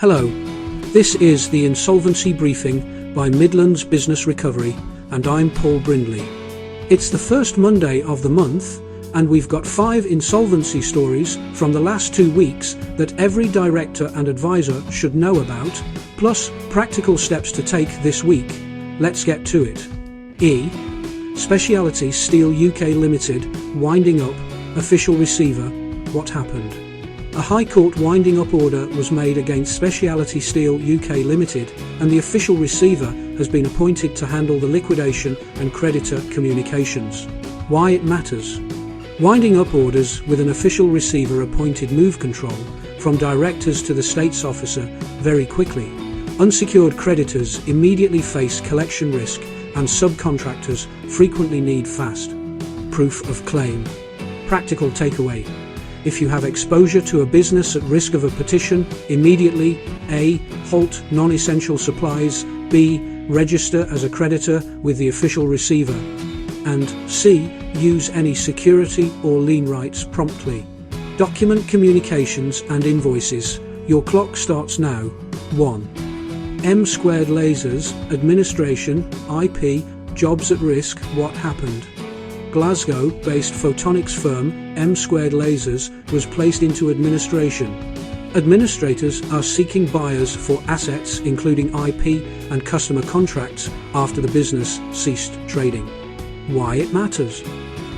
Hello, this is the Insolvency Briefing by Midlands Business Recovery, and I'm Paul Brindley. It's the first Monday of the month, and we've got 5 insolvency stories from the last 2 weeks that every director and advisor should know about, plus practical steps to take this week. Let's get to it. Specialty Steel UK Limited, winding up, official receiver, what happened? A High Court winding up order was made against Specialty Steel UK Limited, and the official receiver has been appointed to handle the liquidation and creditor communications. Why it matters? Winding up orders with an official receiver appointed move control from directors to the state's officer very quickly. Unsecured creditors immediately face collection risk, and subcontractors frequently need fast proof of claim. Practical takeaway. If you have exposure to a business at risk of a petition, immediately A. Halt non-essential supplies, B. Register as a creditor with the official receiver, and C. Use any security or lien rights promptly. Document communications and invoices. Your clock starts now. 1. M Squared Lasers, Administration, IP, Jobs at Risk, what happened? Glasgow-based photonics firm M Squared Lasers was placed into administration. Administrators are seeking buyers for assets including IP and customer contracts after the business ceased trading. Why it matters?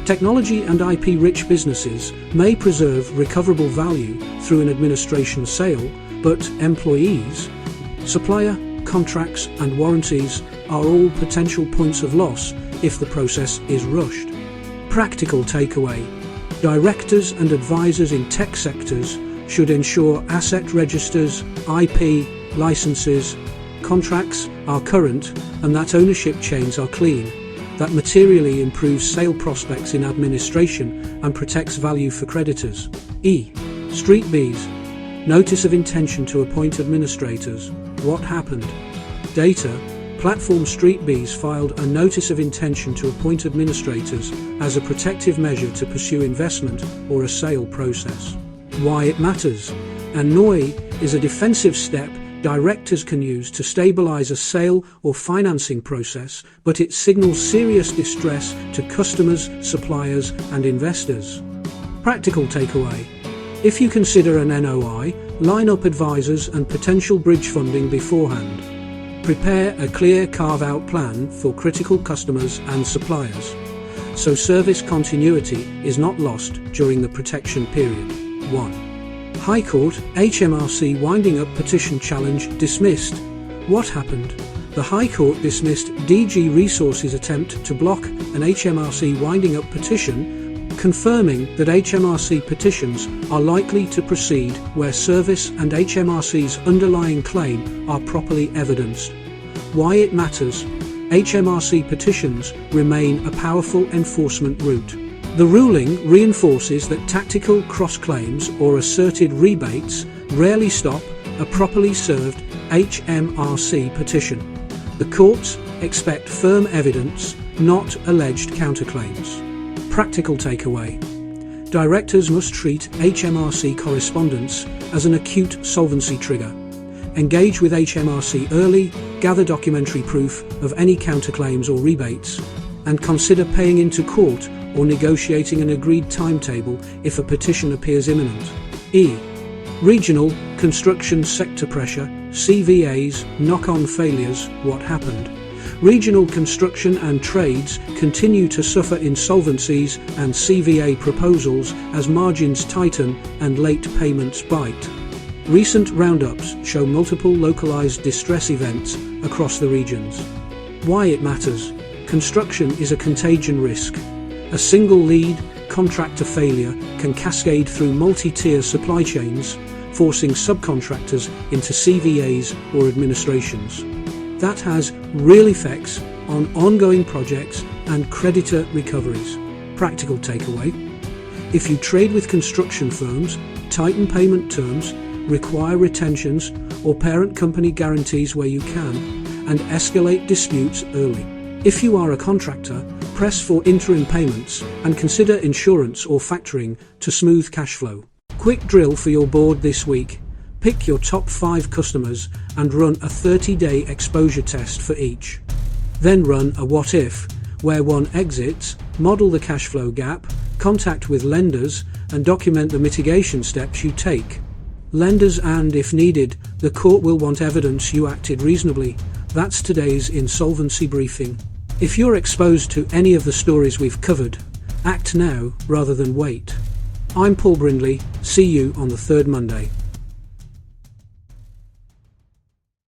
Technology and IP-rich businesses may preserve recoverable value through an administration sale, but employees, supplier, contracts and warranties are all potential points of loss if the process is rushed. Practical takeaway. Directors and advisors in tech sectors should ensure asset registers, IP, licenses, contracts are current and that ownership chains are clean. That materially improves sale prospects in administration and protects value for creditors. Street Bs. Notice of intention to appoint administrators. What happened? Data. Platform Street Bs filed a notice of intention to appoint administrators as a protective measure to pursue investment or a sale process. Why it matters? An NOI is a defensive step directors can use to stabilize a sale or financing process, but it signals serious distress to customers, suppliers, and investors. Practical takeaway. If you consider an NOI, line up advisors and potential bridge funding beforehand. Prepare a clear carve-out plan for critical customers and suppliers, so service continuity is not lost during the protection period. 1. High Court HMRC winding up petition challenge dismissed. What happened? The High Court dismissed DG Resources' attempt to block an HMRC winding up petition, confirming that HMRC petitions are likely to proceed where service and HMRC's underlying claim are properly evidenced. Why it matters? HMRC petitions remain a powerful enforcement route. The ruling reinforces that tactical cross-claims or asserted rebates rarely stop a properly served HMRC petition. The courts expect firm evidence, not alleged counterclaims. Practical takeaway. Directors must treat HMRC correspondence as an acute solvency trigger. Engage with HMRC early, gather documentary proof of any counterclaims or rebates, and consider paying into court or negotiating an agreed timetable if a petition appears imminent. Regional construction sector pressure, CVAs, knock-on failures, what happened? Regional construction and trades continue to suffer insolvencies and CVA proposals as margins tighten and late payments bite. Recent roundups show multiple localized distress events across the regions. Why it matters? Construction is a contagion risk. A single lead, contractor failure can cascade through multi-tier supply chains, forcing subcontractors into CVAs or administrations. That has real effects on ongoing projects and creditor recoveries. Practical takeaway. If you trade with construction firms, tighten payment terms, require retentions or parent company guarantees where you can, and escalate disputes early. If you are a contractor, press for interim payments and consider insurance or factoring to smooth cash flow. Quick drill for your board this week. Pick your top 5 customers and run a 30-day exposure test for each. Then run a what if, where one exits, model the cash flow gap, contact with lenders, and document the mitigation steps you take. Lenders and, if needed, the court will want evidence you acted reasonably. That's today's insolvency briefing. If you're exposed to any of the stories we've covered, act now rather than wait. I'm Paul Brindley. See you on the third Monday.